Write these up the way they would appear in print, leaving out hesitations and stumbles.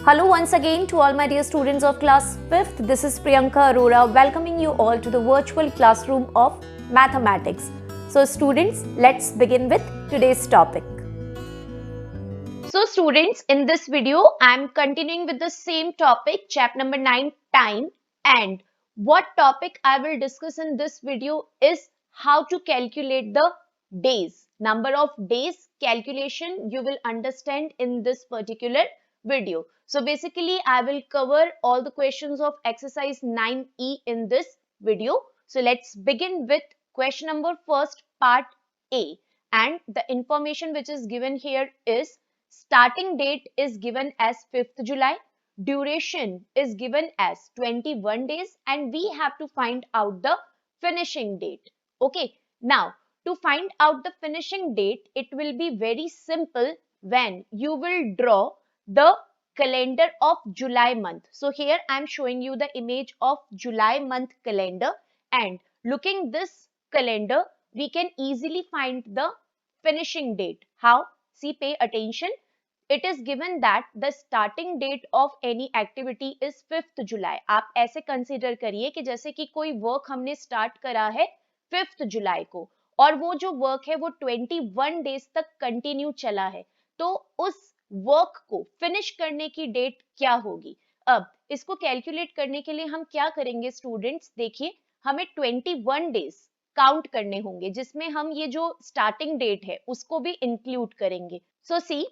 Hello once again to all my dear students of class 5th. This is Priyanka Arora welcoming you all to the virtual classroom of mathematics. So students, let's begin with today's topic. So students, in this video, I am continuing with the same topic, chapter number 9, time. And what topic I will discuss in this video is how to calculate the days. Number of days calculation you will understand in this particular video. So basically, I will cover all the questions of exercise 9E in this video. So let's begin with question number first, part A. And the information which is given here is starting date is given as 5th July. Duration is given as 21 days and we have to find out the finishing date. Okay. Now, to find out the finishing date, it will be very simple when you will draw the calendar of July month. So here I am showing you the image of July month calendar, and looking this calendar, we can easily find the finishing date. How? See, pay attention. It is given that the starting date of any activity is 5th July. आप ऐसे consider करिए कि जैसे कि कोई work हमने start करा है 5th July को और वो जो work है वो 21 days तक continue चला है, तो उस वर्क को फिनिश करने की डेट क्या होगी? अब इसको कैलकुलेट करने के लिए हम क्या करेंगे स्टूडेंट्स, देखिए हमें 21 डेज काउंट करने होंगे जिसमें हम ये जो स्टार्टिंग डेट है उसको भी इंक्लूड करेंगे. सो सी,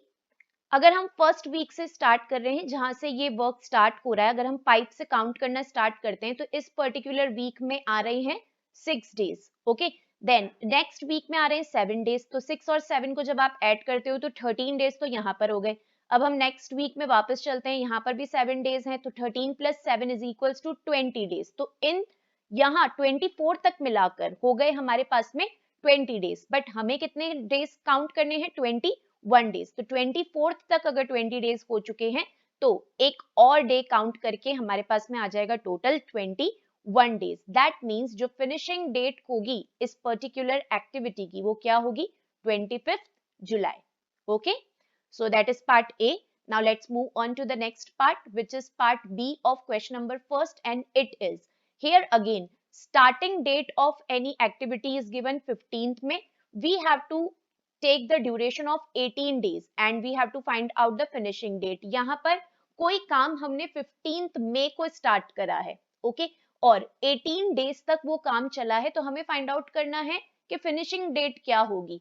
अगर हम फर्स्ट वीक से स्टार्ट कर रहे हैं जहां से ये वर्क स्टार्ट हो रहा है, अगर हम 5 से काउंट करना स्टार्ट करते हैं तो इस पर्टिकुलर वीक में आ रहे हैं 6 days. Okay, then next week में आ रहे हैं 7 डेज. तो 6 और 7 को जब आप ऐड करते हो तो 13 डेज तो यहाँ पर हो गए. अब हम नेक्स्ट वीक में वापस चलते हैं, यहाँ पर भी 7 डेज हैं, तो 13 plus 7 is equals to 20 days. तो इन यहाँ 24 तक मिलाकर हो गए हमारे पास में 20 डेज. बट हमें कितने डेज काउंट करने हैं? 21 डेज. तो 24 तक अगर 20 डेज हो चुके हैं तो एक और डे काउंट करके हमारे पास में आ जाएगा टोटल 21 days. That means जो finishing date होगी इस particular activity की वो क्या होगी? 25th July. Okay, so that is part A. Now let's move on to the next part, which is part B of question number first, and it is here again starting date of any activity is given 15th May. We have to take the duration of 18 days and we have to find out the finishing date. यहाँ पर कोई काम हमने 15th May को start करा है, okay, और 18 days तक वो काम चला है, तो हमें फाइंड आउट करना है कि फिनिशिंग डेट क्या होगी.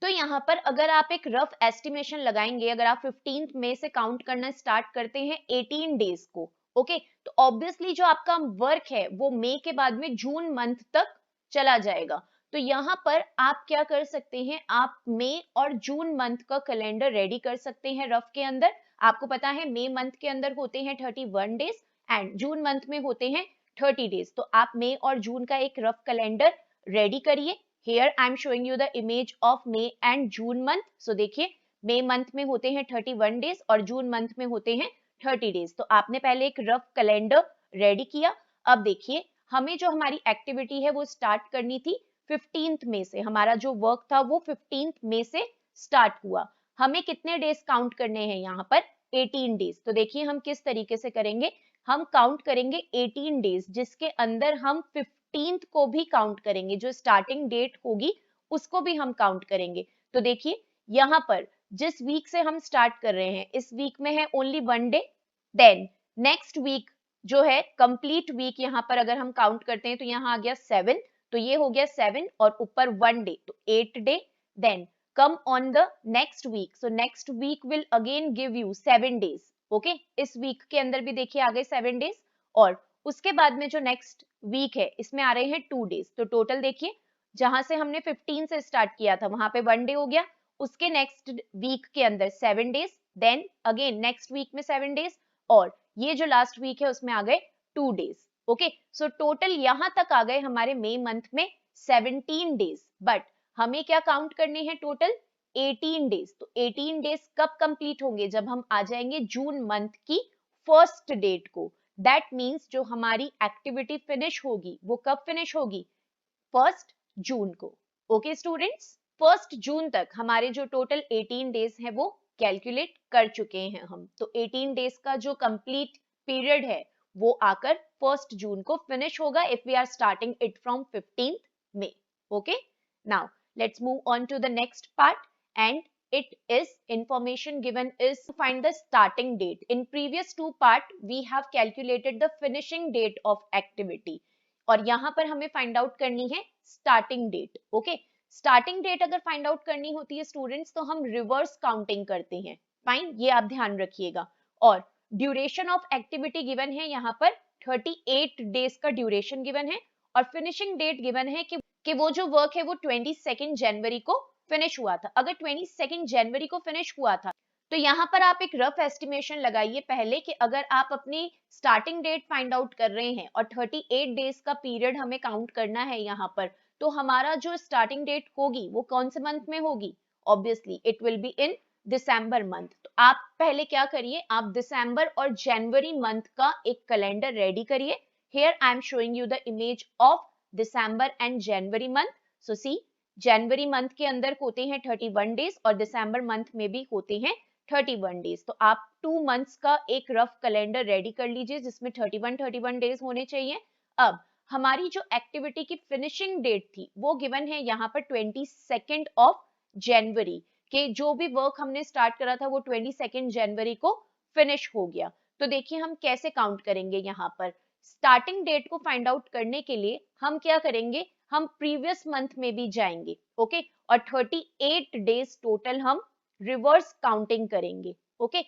तो यहाँ पर अगर आप एक रफ एस्टिमेशन लगाएंगे, अगर आप 15th मई से काउंट करना स्टार्ट करते हैं 18 डेज को, ओके, तो ऑब्वियसली जो आपका वर्क है वो मई के बाद में जून मंथ तक चला जाएगा. तो यहाँ पर आप क्या कर सकते हैं, आप मई और जून मंथ का कैलेंडर रेडी कर सकते हैं रफ के अंदर. आपको पता है मई मंथ के अंदर होते हैं 31 डेज एंड जून मंथ में होते हैं 30 डेज. तो आप मई और जून का एक रफ कैलेंडर रेडी करिए. Here I am showing you the image of May and June month. So देखिए, मई मंथ में होते हैं 31 डेज और जून मंथ में होते हैं 30 डेज. तो आपने पहले एक रफ कैलेंडर रेडी किया. अब देखिए, हमें जो हमारी एक्टिविटी है वो स्टार्ट करनी थी 15th मई से. हमारा जो वर्क था वो 15th मई से स्टार्ट हुआ. हमें कितने डेज काउंट करने हैं यहाँ पर? 18 डेज. तो देखिए हम किस तरीके से करेंगे, हम काउंट करेंगे 18 डेज जिसके अंदर हम 15th को भी काउंट करेंगे, जो स्टार्टिंग डेट होगी उसको भी हम काउंट करेंगे. तो देखिए यहाँ पर जिस वीक से हम स्टार्ट कर रहे हैं इस वीक में है only 1 day. Then next week जो है कंप्लीट वीक, यहाँ पर अगर हम काउंट करते हैं तो यहाँ आ गया 7, तो ये हो गया 7 और ऊपर 1 डे, तो 8 day. Then come on the next week, so next week will again give you 7 days. Okay, इस वीक के अंदर भी देखिए आ गए 7 डेज और उसके बाद में जो नेक्स्ट वीक है इसमें आ रहे हैं 2 डेज. तो टोटल देखिए, जहां से हमने 15 से स्टार्ट किया था वहां पे 1 डे हो गया, उसके नेक्स्ट वीक के अंदर 7 days, then again next week में 7 डेज और ये जो लास्ट वीक है उसमें आ गए 2 डेज. ओके, सो टोटल यहां तक आ गए हमारे मई मंथ में 17 डेज. बट हमें क्या काउंट करने हैं? Total 18 days. तो 18 डेज कब कंप्लीट होंगे? जब हम आ जाएंगे जून मंथ की फर्स्ट डेट को. दैट मींस जो हमारी एक्टिविटी फिनिश होगी वो कब फिनिश होगी? 1 जून को. ओके स्टूडेंट्स, 1 जून तक हमारे जो टोटल 18 डेज हैं वो कैलकुलेट कर चुके हैं हम। तो 18 डेज का जो कंप्लीट पीरियड है वो आकर 1 जून को फिनिश होगा if we are starting it from 15 May. Okay, now let's move on to the next part and it is information given is to find the starting date. In previous two part we have calculated the finishing date of activity और यहाँ पर हमें find out करनी है starting date. Okay, starting date अगर find out करनी होती है स्टूडेंट्स तो हम रिवर्स काउंटिंग करते हैं। फाइन, ये आप ध्यान रखिएगा। और ड्यूरेशन ऑफ एक्टिविटी गिवन है यहाँ पर 38 डेज का ड्यूरेशन गिवन है और फिनिशिंग डेट गिवन है कि वो जो वर्क है वो 22 जनवरी को फिनिश हुआ था। अगर 22 जनवरी को फिनिश हुआ था तो यहाँ पर आप एक रफ एस्टिमेशन लगाइए पहले कि अगर आप अपनी स्टार्टिंग डेट फाइंड आउट कर रहे हैं और 38 डेज का पीरियड हमें काउंट करना है यहाँ पर, तो हमारा जो स्टार्टिंग डेट होगी वो कौन से मंथ में होगी? Obviously it will be in December month. तो आप पहले क्या करिए, आप दिसंबर और जनवरी मंथ का एक कैलेंडर रेडी करिए। Here I am showing you the image of December and January month. So see, जनवरी मंथ के अंदर होते हैं 31 डेज और दिसंबर मंथ में भी होते हैं 31 डेज। तो आप 2 मंथ्स का एक रफ कैलेंडर रेडी कर लीजिए जिसमें 31 डेज होने चाहिए। अब हमारी जो एक्टिविटी की फिनिशिंग डेट थी वो गिवन है यहाँ पर 22 जनवरी के जो भी वर्क हमने स्टार्ट करा था वो 22 जनवरी को फिनिश हो गया। तो देखिए हम कैसे काउंट करेंगे यहाँ पर। स्टार्टिंग डेट को फाइंड आउट करने के लिए हम क्या करेंगे, हम प्रीवियस मंथ में भी जाएंगे। ओके, और 38 डेज टोटल हम रिवर्स काउंटिंग करेंगे। ओके,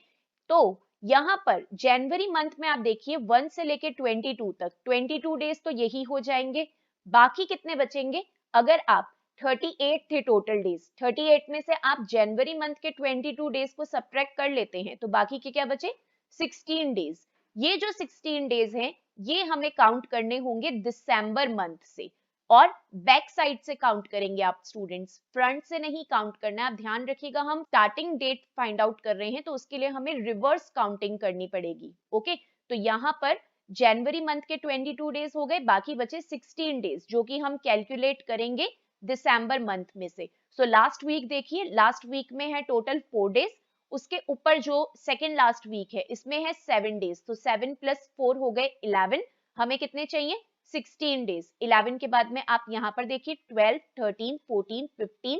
तो यहाँ पर जनवरी मंथ में आप देखिए 1 से लेके 22 तक 22 डेज तो यही हो जाएंगे। बाकी कितने बचेंगे? अगर आप 38 थे टोटल डेज, 38 में से आप जनवरी मंथ के 22 डेज को सब्ट्रैक्ट कर लेते हैं तो बाकी के क्या बचे? 16 डेज। ये जो 16 डेज हैं ये हमें काउंट करने होंगे दिसंबर मंथ से और बैक साइड से काउंट करेंगे आप स्टूडेंट्स, फ्रंट से नहीं काउंट करना है। आप ध्यान रखिएगा, हम स्टार्टिंग डेट फाइंड आउट कर रहे हैं तो उसके लिए हमें रिवर्स काउंटिंग करनी पड़ेगी। ओके, तो यहाँ पर जनवरी मंथ के 22 डेज हो गए, बाकी बचे 16 डेज जो कि हम कैलकुलेट करेंगे दिसंबर मंथ में से। सो लास्ट वीक देखिए, लास्ट वीक में है टोटल 4 डेज, उसके ऊपर जो सेकेंड लास्ट वीक है इसमें है 7 डेज, तो 7 + 4 हो गए 11। हमें कितने चाहिए? 16 डेज। 11 के बाद में आप यहाँ पर देखिए 12, 13, 14, 15,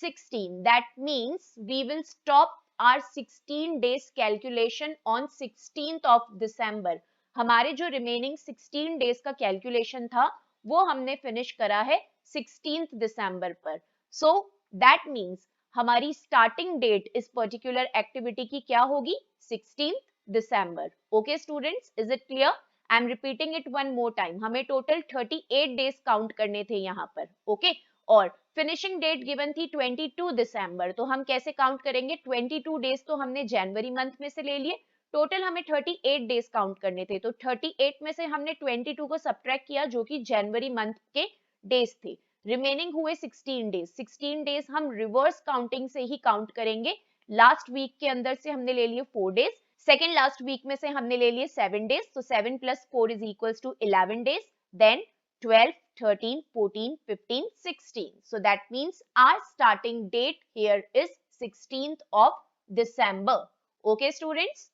16। That means we will stop our 16 days calculation on 16th December. हमारे जो रिमेनिंग 16 डेज का कैलकुलेशन था वो हमने फिनिश करा है 16th दिसंबर पर। सो दैट मीन्स हमारी स्टार्टिंग डेट इस पर्टिकुलर एक्टिविटी की क्या होगी? 16th December. Okay students, is it clear? I am repeating it one more time. हमें टोटल 38 डेज काउंट करने थे यहाँ पर। ओके, और फिनिशिंग डेट गिवन थी 22 दिसंबर। तो हम कैसे काउंट करेंगे? 22 डेज तो हमने जनवरी मंथ में से ले लिए, टोटल हमें 38 डेज काउंट करने थे। तो 38 में से हमने 22 को सब्ट्रैक्ट किया जो कि जनवरी मंथ के डेज थे, रिमेनिंग हुए 16 डेज। 16 डेज हम रिवर्स काउंटिंग से ही काउंट करेंगे। लास्ट वीक के अंदर से हमने ले लिए 4 डेज, सेकेंड लास्ट वीक में से हमने ले लिए 7 डेज, तो 7 + 4 = 11 days, then 12, 13, 14, 15, 16. So that means our starting date here is 16th December. Okay students,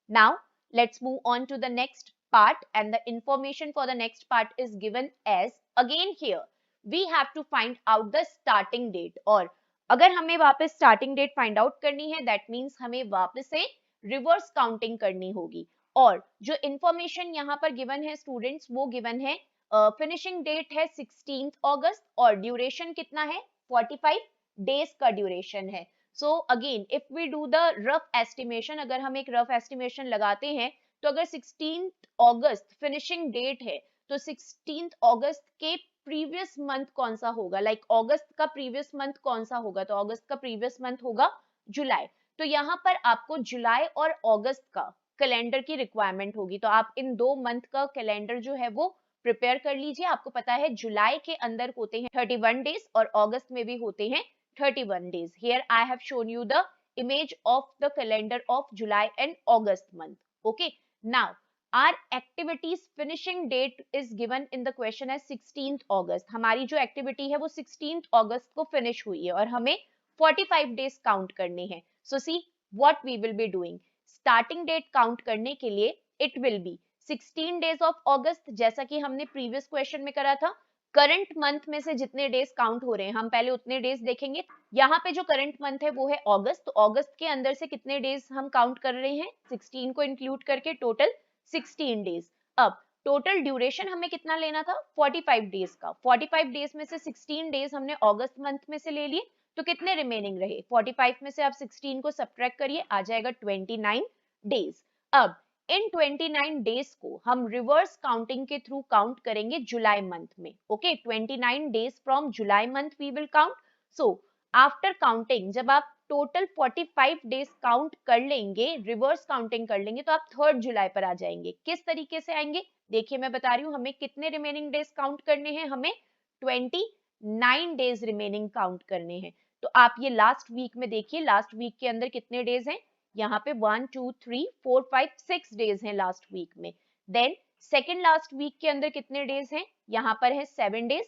now let's move on to the next part and the information for the next part is given as, again here we have to find out the starting date। और अगर हमें वापस starting date find out करनी है that means हमें वापस से reverse counting करनी होगी। और जो इंफॉर्मेशन यहाँ पर गिवन है स्टूडेंट्स वो गिवन है फिनिशिंग डेट है 16th अगस्त और ड्यूरेशन कितना है? 45 डेज का ड्यूरेशन है। So again if we do the rough estimation, अगर हम एक रफ एस्टिमेशन लगाते हैं तो अगर 16th अगस्त फिनिशिंग डेट है तो 16th अगस्त के प्रीवियस मंथ कौन सा होगा? लाइक अगस्त का प्रीवियस मंथ कौन सा होगा? तो अगस्त का प्रीवियस मंथ होगा जुलाई। तो यहाँ पर आपको जुलाई और अगस्त का कैलेंडर की रिक्वायरमेंट होगी, तो आप इन 2 मंथ का कैलेंडर जो है वो प्रिपेयर कर लीजिए। आपको पता है जुलाई के अंदर होते हैं 31 डेज और अगस्त में भी होते हैं 31 days. Here I have shown you the image of the calendar of July and August month. Okay, now our activities finishing date is given in the question as 16th August। हमारी जो activity है वो 16th अगस्त को finish हुई है और हमें 45 days count करने हैं। सो सी what we will be doing. Starting date count करने के लिए it will be 16 days of August, जैसा कि हमने previous question में करा था. करंट मंथ में से जितने डेज काउंट हो रहे हैं हम पहले उतने डेज देखेंगे. यहाँ पे जो करंट मंथ है वो है अगस्त, तो अगस्त के अंदर से कितने डेज हम काउंट कर रहे हैं, 16 को इंक्लूड करके टोटल 16 डेज. अब टोटल ड्यूरेशन हमें कितना लेना था, 45 डेज का. 45 डेज में से 16 डेज हमने अगस्त मंथ में से ले लिए, तो कितने रिमेनिंग रहे, 45 में से आप 16 को सब्ट्रैक्ट करिए, आ जाएगा 29 डेज. अब इन 29 डेज को हम रिवर्स काउंटिंग के थ्रू काउंट करेंगे जुलाई मंथ में. Okay, 29 days from July month we will count. So after counting जब आप टोटल 45 डेज काउंट कर लेंगे, रिवर्स काउंटिंग कर लेंगे, तो आप 3 जुलाई पर आ जाएंगे. किस तरीके से आएंगे, देखिए मैं बता रही हूँ. हमें कितने रिमेनिंग डेज काउंट करने हैं, हमें 29 डेज रिमेनिंग काउंट करने हैं. तो आप ये लास्ट वीक में देखिए, लास्ट वीक के अंदर कितने डेज हैं, यहाँ पे 1 2 3 4 5 6 डेज हैं लास्ट वीक में. देन सेकेंड लास्ट वीक के अंदर कितने डेज हैं, यहाँ पर है 7 डेज.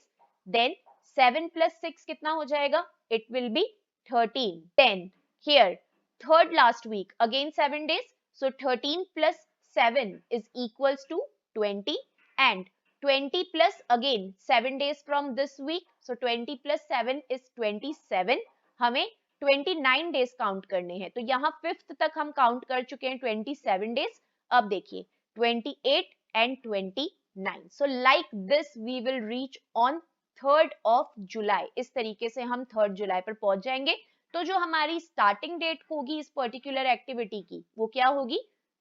देन 7 + 6 कितना हो जाएगा, it will be 13. Then here third last week again 7 days, so 13 + 7 is equals to 20 and 20 plus again 7 days from this week, so 20 plus 7 is 27. हमें 29 डेज काउंट करने हैं, तो यहाँ 5th तक हम काउंट कर चुके हैं 27 डेज. अब देखिए 28 and 29, so like this we will reach on 3rd of July. इस तरीके से हम 3rd जुलाई पर पहुंच जाएंगे. तो जो हमारी स्टार्टिंग डेट होगी इस पर्टिकुलर एक्टिविटी की, वो क्या होगी,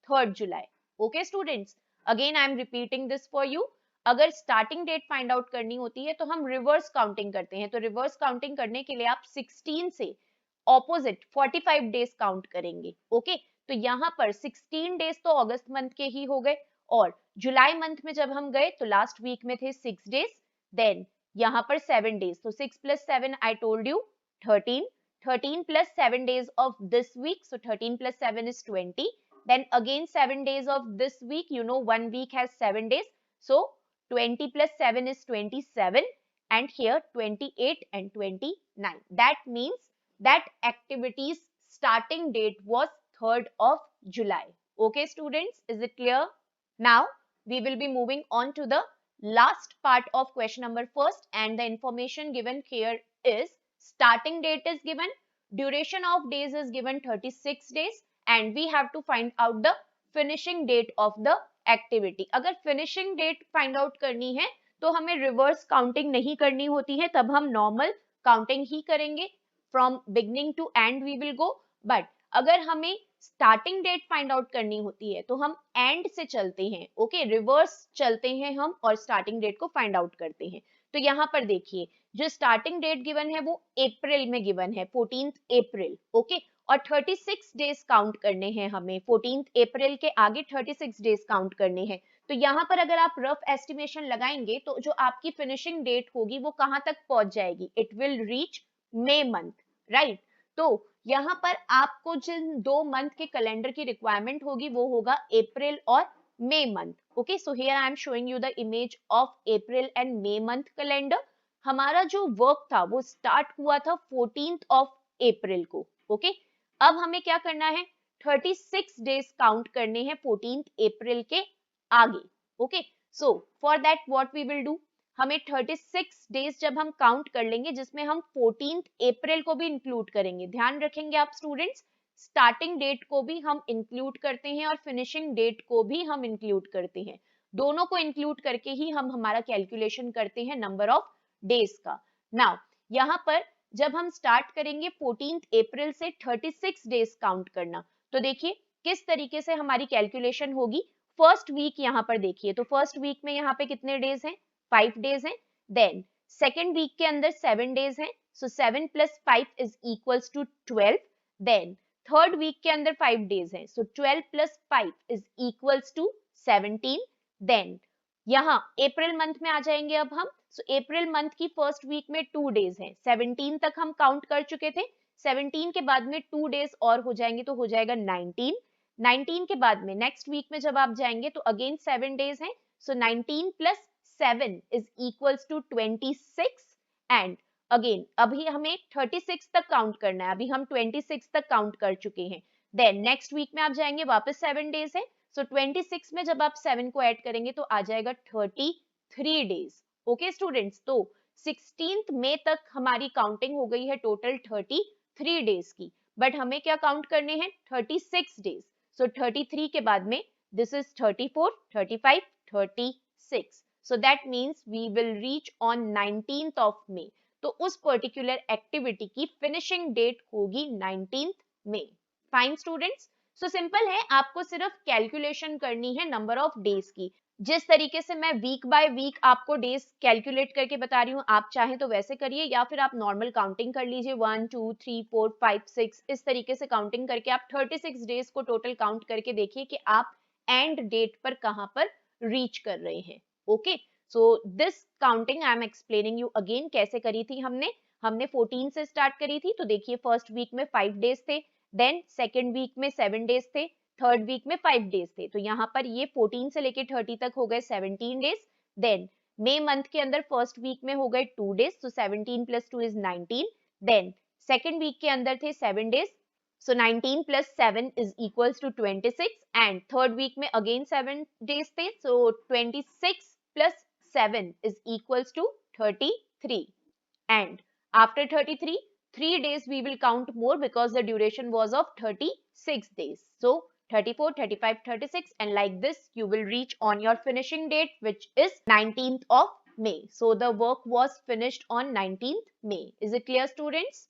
3rd July. Okay students, again I am repeating this for you. अगर स्टार्टिंग डेट फाइंड आउट करनी होती है तो हम रिवर्स काउंटिंग करते हैं. तो रिवर्स काउंटिंग करने के लिए आप 16 से ऑपोजिट 45 डेज काउंट करेंगे. ओके, तो यहाँ पर 16 डेज तो अगस्त मंथ के ही हो गए, और जुलाई मंथ में जब हम गए तो लास्ट वीक में थे 6 डेज. देन यहाँ पर 7 डेज, तो 6 + 7 I told you 13. 13 + 7 days of this week, so 13 + 7 is 20. Then again 7 days of this week, you know 1 week has 7 days, so 20 + 7 is 27, and here 28 and 29. That means that activity's starting date was 3rd of July. Okay students, is it clear? Now we will be moving on to the last part of question number first, and the information given here is starting date is given, duration of days is given 36 days, and we have to find out the finishing date of the activity. अगर finishing date find out करनी है तो हमें reverse counting नहीं करनी होती है, तब हम normal counting ही करेंगे. From beginning to end we will go. But अगर हमें starting date find out करनी होती है तो हम end से चलते हैं. ओके, reverse चलते हैं हम और starting date को find out करते हैं. तो यहाँ पर देखिए जो starting date given है वो अप्रैल में given है, 14th अप्रैल. ओके, और 36 डेज काउंट करने हैं हमें, 14th अप्रैल के आगे 36 डेज काउंट करने हैं. तो यहाँ पर अगर आप रफ एस्टिमेशन लगाएंगे तो जो आपकी फिनिशिंग डेट होगी वो कहाँ तक पहुंच जाएगी, it will reach May month, right. तो यहाँ पर आपको जिन 2 मंथ के कैलेंडर की रिक्वायरमेंट होगी वो होगा अप्रैल और मई month. Okay, so here I am showing you the image of April and May month calendar. हमारा जो वर्क था वो स्टार्ट हुआ था 14th ऑफ अप्रैल को. ओके, अब हमें क्या करना है, 36 डेज काउंट करने हैं 14th अप्रैल के आगे. Okay, so for that what we will do, हमें 36 डेज जब हम काउंट कर लेंगे जिसमें हम 14th अप्रैल को भी इंक्लूड करेंगे. ध्यान रखेंगे आप स्टूडेंट्स, स्टार्टिंग डेट को भी हम इंक्लूड करते हैं और फिनिशिंग डेट को भी हम इंक्लूड करते हैं. दोनों को इंक्लूड करके ही हम हमारा कैलकुलेशन करते हैं नंबर ऑफ डेज का. नाउ यहाँ पर जब हम स्टार्ट करेंगे 14th अप्रैल से 36 डेज काउंट करना, तो देखिए किस तरीके से हमारी कैलकुलेशन होगी. फर्स्ट वीक यहाँ पर देखिए, तो फर्स्ट वीक में यहाँ पे कितने डेज हैं, 5 डेज हैं. देन सेकेंड वीक के अंदर 7 डेज हैं, so 7 + 5 is equals to 12. Then third week के अंदर 5 डेज हैं, सो 12 + 5 इज इक्वल्स टू 17. देन यहाँ अप्रैल मंथ में आ जाएंगे अब हम. सो अप्रैल मंथ की फर्स्ट वीक में 2 डेज हैं, 17 तक हम काउंट कर चुके थे. 17 के बाद में 2 डेज और हो जाएंगे तो हो जाएगा 19. 19 के बाद में नेक्स्ट वीक में जब आप जाएंगे तो अगेन 7 डेज हैं, so 19 + 7 is equals to 26. And again अभी हमें 36 तक काउंट करना है, अभी हम 26 तक काउंट कर चुके हैं. देन नेक्स्ट वीक में आप जाएंगे, वापस 7 डेज है, सो 26 में जब आप 7 को ऐड करेंगे तो आ जाएगा 33 डेज। ओके स्टूडेंट्स, तो 16th मई तक हमारी काउंटिंग हो गई है टोटल 33 डेज की, बट हमें क्या काउंट करने हैं 36 डेज। सो 33 के बाद में this is 34, 35, 36, so that means we will reach on 19th of May। तो उस पर्टिकुलर एक्टिविटी की फिनिशिंग डेट होगी 19th May। Fine students, so simple है, आपको सिर्फ कैलकुलेशन करनी है नंबर ऑफ डेज की। जिस तरीके से मैं वीक बाय वीक आपको डेज कैलकुलेट करके बता रही हूँ, आप चाहें तो वैसे करिए, या फिर आप नॉर्मल काउंटिंग कर लीजिए 1 2 3 4 5 6, इस तरीके से काउंटिंग करके आप 36 डेज को टोटल काउंट करके देखिए कि आप एंड डेट पर कहां पर रीच कर रहे हैं। Okay, so this counting I am explaining you again, कैसे करी थी हमने। हमने 14 से स्टार्ट करी थी, तो देखिए फर्स्ट वीक में 5 डेज थे, देन सेकेंड वीक में 7 डेज थे, थर्ड वीक में 5 डेज थे, तो यहाँ पर ये 14 से लेके 30 तक हो गए 17 डेज। देन मई मंथ के अंदर फर्स्ट वीक में हो गए 2 डेज, तो 17 plus 2 is 19। Then second week के अंदर थे 7 days, so 19 plus 7 is equals to 26, and third week में again 7 days थे, so 26 plus 7 is equals to 33, and after 33 3 days we will count more because the duration was of 36 days, so 34, 35, 36, and like this you will reach on your finishing date, which is 19th of May. So the work was finished on 19th May. Is it clear, students?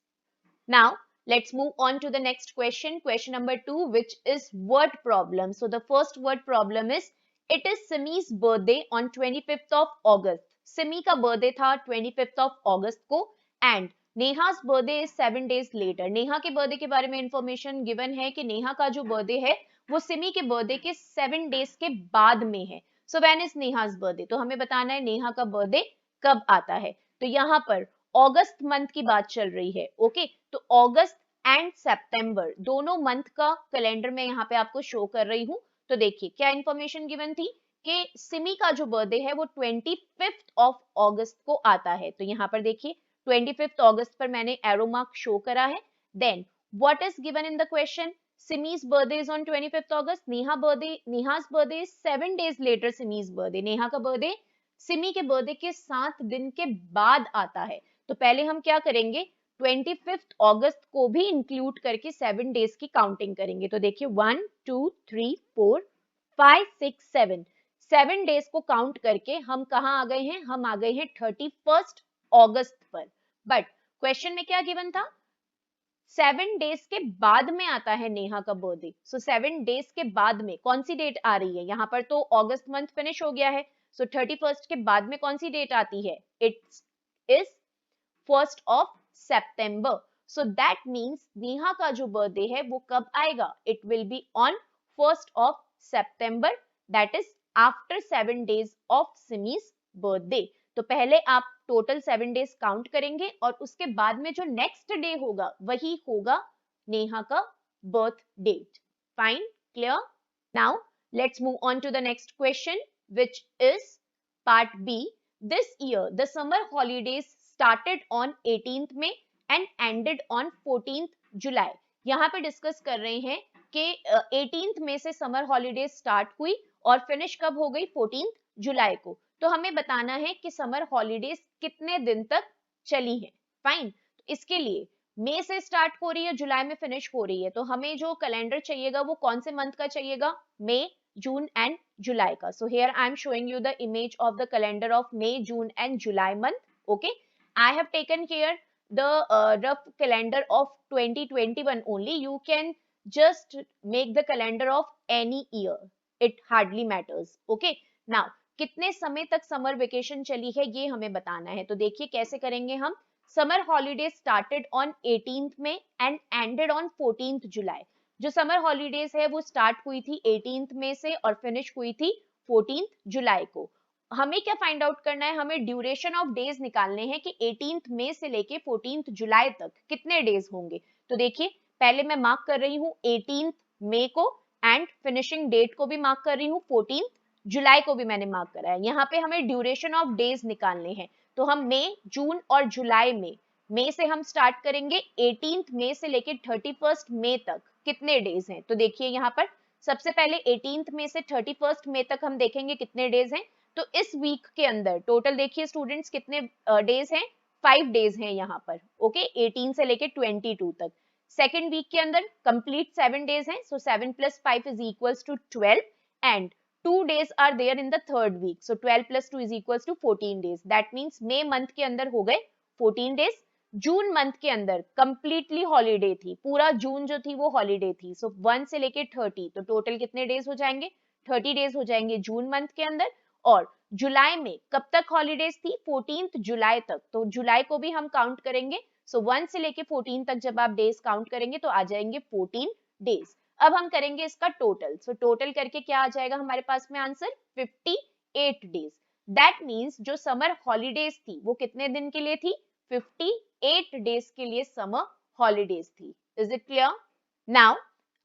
Now let's move on to the next question, question number 2, which is word problem. So the first word problem is, it is Simi's birthday on 25th of August. Simi का birthday था 25th of August को, and नेहा's birthday is 7 days later. Neha के birthday के बारे में information given है कि नेहा का जो birthday है वो सिमी के birthday के 7 days के बाद में है. So when is नेहा's birthday? तो हमें बताना है नेहा का birthday कब आता है. तो यहाँ पर अगस्त मंथ की बात चल रही है. ओके, तो अगस्त एंड सितंबर दोनों मंथ का कैलेंडर में यहाँ पे आपको शो कर रही हूँ. तो देखिए क्या इंफॉर्मेशन गिवन थी कि सिमी का जो बर्थडे है वो 25th ऑफ अगस्त को आता है. तो यहाँ पर देखिए 25th अगस्त पर मैंने एरो मार्क शो करा है. Then what is given in the question, Simi's birthday is on 25th अगस्त, Neha's birthday is 7 days later Simi's birthday. Neha का बर्थडे सिमी के बर्थडे के 7 दिन के बाद आता है. तो पहले हम क्या करेंगे, 25th अगस्त को भी इंक्लूड करके 7 डेज की काउंटिंग करेंगे. तो देखिए 1 2 3 4 5 6 7, 7 डेज को काउंट करके हम कहाँ आ गए हैं, हम आ गए हैं 31st अगस्त पर. बट क्वेश्चन में क्या गिवन था, 7 डेज के बाद में आता है नेहा का बर्थडे. सो 7 डेज के बाद में कौन सी डेट आ रही है, यहाँ पर तो अगस्त मंथ फिनिश हो गया है. सो 31st के बाद में कौन सी डेट आती है, it is 1st of September. So that means Neha का जो बर्थडे है वो कब आएगा, it will be on 1st of September, that is after 7 days of Simi's birthday. तो पहले आप टोटल 7 डेज काउंट करेंगे और उसके बाद में जो नेक्स्ट डे होगा वही होगा नेहा का birth date. Fine, clear? Now let's move on to the next question, which is part B. This year the summer holidays started on 18th May and ended on 14th July. यहाँ पे discuss कर रहे हैं कि 18th May से summer holidays start हुई और finish कब हो गई, 14th जुलाई को. तो हमें बताना है कि समर हॉलीडेज कितने दिन तक चली है. फाइन, तो इसके लिए मई से स्टार्ट हो रही है, जुलाई में फिनिश हो रही है, तो हमें जो कैलेंडर चाहिएगा वो कौन से मंथ का चाहिएगा, मई, जून एंड जुलाई का. So here I am showing you the image of the calendar of May, June and July month. Okay, I have taken here the rough calendar of 2021 only. You can just make the calendar of any year. It hardly matters. Okay. Now, कितने समय तक summer vacation चली है ये हमें बताना है. तो देखिए कैसे करेंगे हम. Summer holidays started on 18th May and ended on 14th July. जो समर हॉलीडेज है वो स्टार्ट हुई थी 18th May से और फिनिश हुई थी 14th जुलाई को. हमें क्या फाइंड आउट करना है, हमें ड्यूरेशन ऑफ डेज निकालने हैं कि 18th मई से लेके 14th जुलाई तक कितने डेज होंगे. तो देखिए पहले मैं मार्क कर रही हूँ 18th मई को एंड फिनिशिंग डेट को भी मार्क कर रही हूँ, 14th जुलाई को भी मैंने मार्क करा है. यहाँ पे हमें ड्यूरेशन ऑफ डेज निकालने हैं. तो हम मई, जून और जुलाई में, मई से हम स्टार्ट करेंगे 18th मई से लेके 31st मई तक कितने डेज हैं। तो देखिए यहाँ पर सबसे पहले 18th में से 31st मई तक हम देखेंगे कितने डेज हैं। तो इस वीक के अंदर टोटल देखिए स्टूडेंट्स कितने डेज हैं, 5 डेज हैं यहाँ पर। ओके, 18 से लेके 22 तक। सेकेंड वीक के अंदर कंप्लीट 7 डेज हैं, so 7 + 5 is equals to 12 and 2 days are there in the third week, so 12 + 2 is equals to 14 days. That means मई मंथ के अंदर हो गए 14 days। जून मंथ के अंदर कंप्लीटली हॉलीडे थी, पूरा जून जो थी वो हॉलीडे थी, सो 1 से लेके 30, तो टोटल कितने डेज हो जाएंगे, 30 डेज हो जाएंगे जून मंथ के अंदर। और जुलाई में कब तक हॉलीडेज थी, 14 जुलाई तक, तो जुलाई को भी हम काउंट करेंगे। सो 1 से लेके 14 तक जब आप डेज काउंट करेंगे तो आ जाएंगे 14 डेज। अब हम करेंगे इसका टोटल, सो टोटल करके क्या आ जाएगा हमारे पास में आंसर, 58 डेज। दैट मीन्स जो समर हॉलीडेज थी वो कितने दिन के लिए थी, 58 डेज के लिए समर हॉलीडेज थी। Is it clear? Now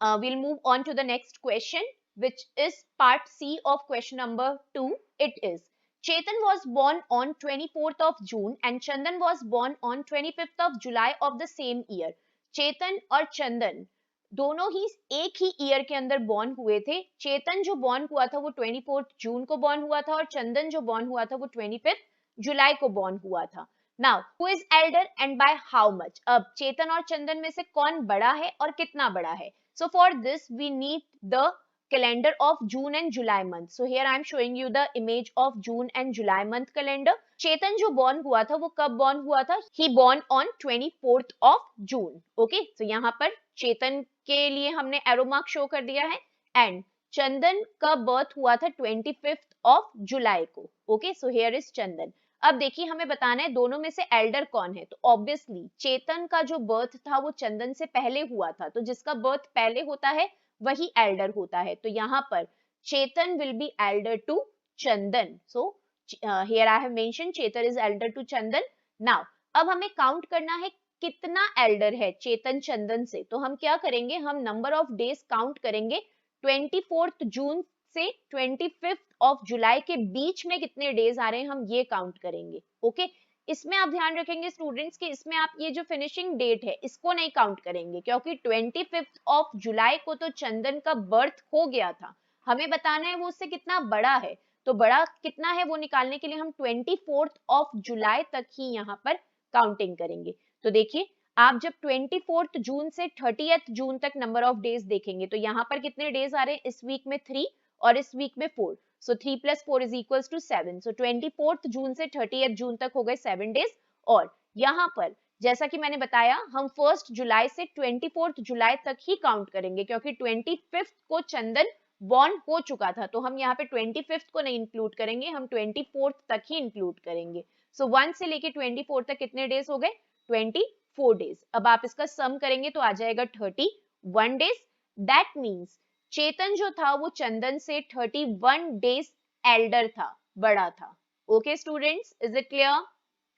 we'll move on to the next question, which is part C of question number 2. It is, Chetan was born on 24th of June and Chandan was born on 25th of July of the same year. चेतन और चंदन दोनों ही एक ही year के अंदर born हुए थे। चेतन जो born हुआ था वो 24 जून को बॉर्न हुआ था और चंदन जो बॉर्न हुआ था वो 25 जुलाई को बॉर्न हुआ था। Now who is Elder and by how much? अब चेतन और चंदन में से कौन बड़ा है और कितना बड़ा है? So for this we need the calendar of June and July month. So here I am showing you the image of June and July month calendar. चेतन जो born हुआ था वो कब born हुआ था? He born on 24th of June. Okay, so यहाँ पर चेतन के लिए हमने एरो मार्क शो कर दिया है एंड चंदन का बर्थ हुआ था 25th of जुलाई को। ओके, सो हियर इज चंदन। अब देखिए हमें बताना है दोनों में से एल्डर कौन है, तो ऑब्वियसली चेतन का जो बर्थ था वो चंदन से पहले हुआ था, तो जिसका बर्थ पहले होता है वही एल्डर होता है। तो यहाँ पर Chetan will be elder to Chandan. So here I have mention Chetan is elder to Chandan. Now अब हमें काउंट करना है कितना एल्डर है चेतन चंदन से। तो हम क्या करेंगे, हम नंबर ऑफ डेज काउंट करेंगे 24 जून से 25 ऑफ जुलाई के बीच में कितने डेज आ रहे हैं हम ये काउंट करेंगे। ओके, इसमें आप ध्यान रखेंगे स्टूडेंट्स कि इसमें आप ये जो फिनिशिंग डेट है इसको नहीं काउंट करेंगे, क्योंकि 25 ऑफ जुलाई को तो चंदन का बर्थ हो गया था, हमें बताना है वो उससे कितना बड़ा है। तो बड़ा कितना है वो निकालने के लिए हम 24 ऑफ जुलाई तक ही यहाँ पर काउंटिंग करेंगे। तो देखिए आप जब 24 जून से 30 जून तक नंबर ऑफ डेज देखेंगे तो यहाँ पर कितने डेज आ रहे हैं, इस वीक में 3 और इस वीक में 4, सो 3 + 4 इज इक्वल्स टू 7। सो 24 जून से 30 जून तक हो गए 7 डेज। और यहाँ पर जैसा कि मैंने बताया हम 1 जुलाई से 24 जुलाई तक ही काउंट करेंगे, क्योंकि 25 को चंदन बॉर्न हो चुका था, तो हम यहाँ पे 25 को नहीं इंक्लूड करेंगे, हम 24 तक ही इंक्लूड करेंगे। सो 1 से लेके 24 तक कितने डेज हो गए, 24 डेज। अब आप इसका सम करेंगे तो आ जाएगा 31 डेज। दैट मीन्स चेतन जो था वो चंदन से 31 डेज एल्डर था, बड़ा था। Okay students, is it clear?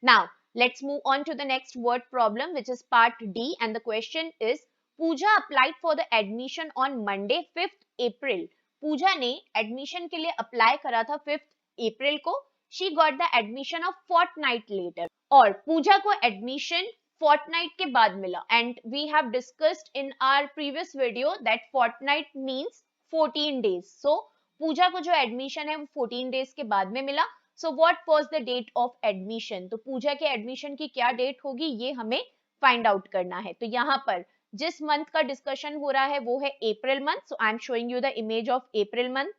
Now let's move on to the next word problem which is part D and the question is, Pooja applied for the admission on Monday 5 April. Pooja ने admission के लिए apply करा था 5 April को। She got the admission of fortnight later. और पूजा को admission fortnight के बाद मिला, and we have discussed in our previous video that fortnight means 14 days. So पूजा को जो एडमिशन है वो 14 डेज के बाद में मिला। So what was the date of admission? तो पूजा के एडमिशन की क्या डेट होगी ये हमें फाइंड आउट करना है। तो यहाँ पर जिस मंथ का डिस्कशन हो रहा है वो है April month. So I am showing you the image of April month.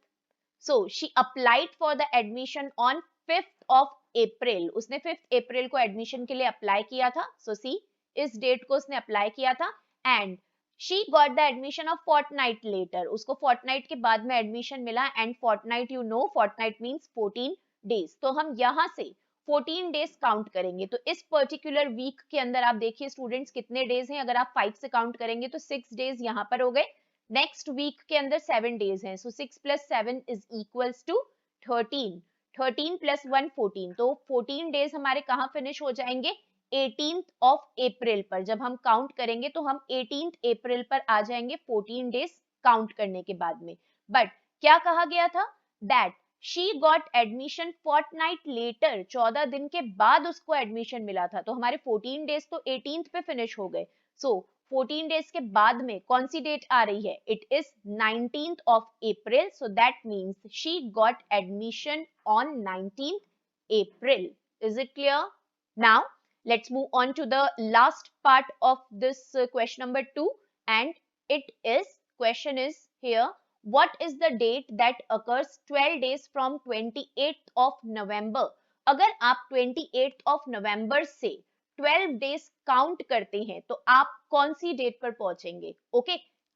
So she applied for the admission on 5th of अप्रैल। उसने 5 अप्रैल को एडमिशन के लिए अप्लाई किया था। सो सी इस डेट को उसने अप्लाई किया था and she got the admission of fortnight later. उसको फोर्टनाइट के बाद में एडमिशन मिला and fortnight you know fortnight means 14 days. तो हम यहाँ से 14 डेज काउंट करेंगे। तो इस पर्टिकुलर वीक के अंदर आप देखिए स्टूडेंट्स कितने डेज हैं, अगर आप 5 से काउंट करेंगे तो 6 डेज यहाँ पर हो गए। नेक्स्ट वीक के अंदर 7 डेज हैं, सो 6 + 7 इज इक्वल्स टू 13। 13 + 1 14, तो 14 डेज हमारे कहाँ फिनिश हो जाएंगे, 18th ऑफ अप्रैल पर। जब हम काउंट करेंगे तो हम 18th अप्रैल पर आ जाएंगे 14 डेज काउंट करने के बाद में। बट क्या कहा गया था, that she got admission fortnight later, 14 दिन के बाद उसको एडमिशन मिला था। तो हमारे 14 डेज तो 18th पे फिनिश हो गए। सो 14 डेज के बाद में कौन सी डेट आ रही है? It is 19th of April, so that means she got admission on 19th April. Is it clear? Now let's move on to the last part of this question number 2, and question is here, what is the date that occurs 12 days from 28th of November? अगर आप 28th of November से 12 days count करते हैं तो आप कौन सी date पर पहुंचेंगे? ओके,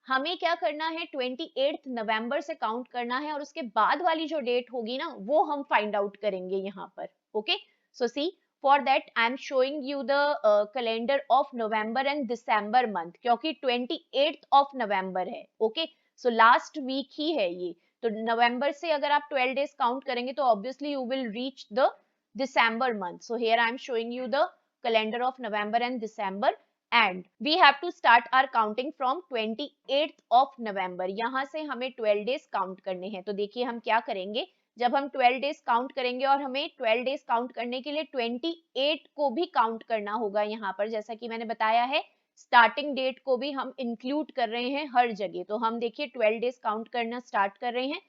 हमें क्या करना है, 28 नवंबर से काउंट करना है और उसके बाद वाली जो डेट होगी ना वो हम फाइंड आउट करेंगे यहाँ पर. Okay, so see for that I am showing you the calendar of November and December month, क्योंकि 28 ऑफ नवंबर है. ओके, सो लास्ट वीक ही है ये, तो नवंबर से अगर आप 12 डेज काउंट करेंगे तो obviously you will reach the December month. So here I am showing you the calendar of November and December, and we have to start our counting from 28th of November. यहाँ से हमें 12 days count करने हैं. तो देखिए हम क्या करेंगे, जब हम 12 days काउंट करेंगे और हमें 12 days काउंट करने के लिए 28 को भी काउंट करना होगा. यहाँ पर जैसा कि मैंने बताया है, स्टार्टिंग डेट को भी हम इंक्लूड कर रहे हैं हर जगह. तो हम देखिए 12 days काउंट करना स्टार्ट कर रहे हैं.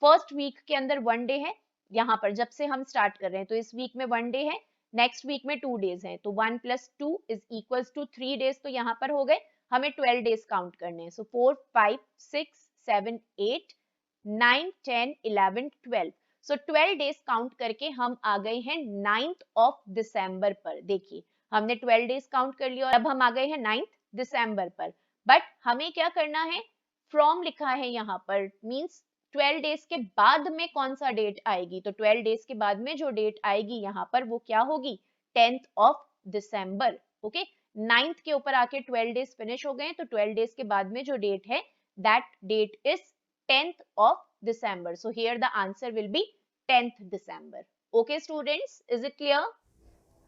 फर्स्ट वीक के अंदर 1 डे है यहाँ पर, जब से हम स्टार्ट कर रहे हैं. तो इस वीक में 1 डे है, नेक्स्ट वीक में 2 डेज हैं, तो 1 + 2 = 3 डेज. तो यहाँ पर हो गए, हमें 12 डेज काउंट करने हैं. सो 4 5 6 7 8 9 10 11 12. सो 12 डेज काउंट करके हम आ गए हैं 9th of December पर. देखिए हमने 12 डेज काउंट कर लिया और अब हम आ गए हैं 9th December पर. बट हमें क्या करना है, फ्रॉम लिखा है यहाँ पर, मीन्स 12 डेज के बाद में कौन सा डेट आएगी. तो 12 डेज के बाद में जो डेट आएगी यहाँ पर वो क्या होगी, 10th of December. Okay, 9th के ऊपर आके 12 डेज फिनिश हो गए, तो 12 डेज के बाद में जो डेट है that date is 10th of December. So here the answer will be 10th December. Okay students, is it clear?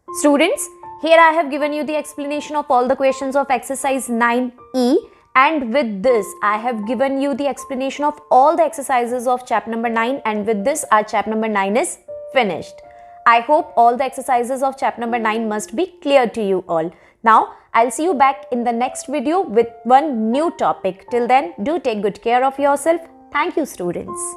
Students, here I have given you the explanation of all the questions of exercise 9E. And with this, I have given you the explanation of all the exercises of chapter number 9, and with this, our chapter number 9 is finished. I hope all the exercises of chapter number 9 must be clear to you all. Now, I'll see you back in the next video with one new topic. Till then, do take good care of yourself. Thank you, students.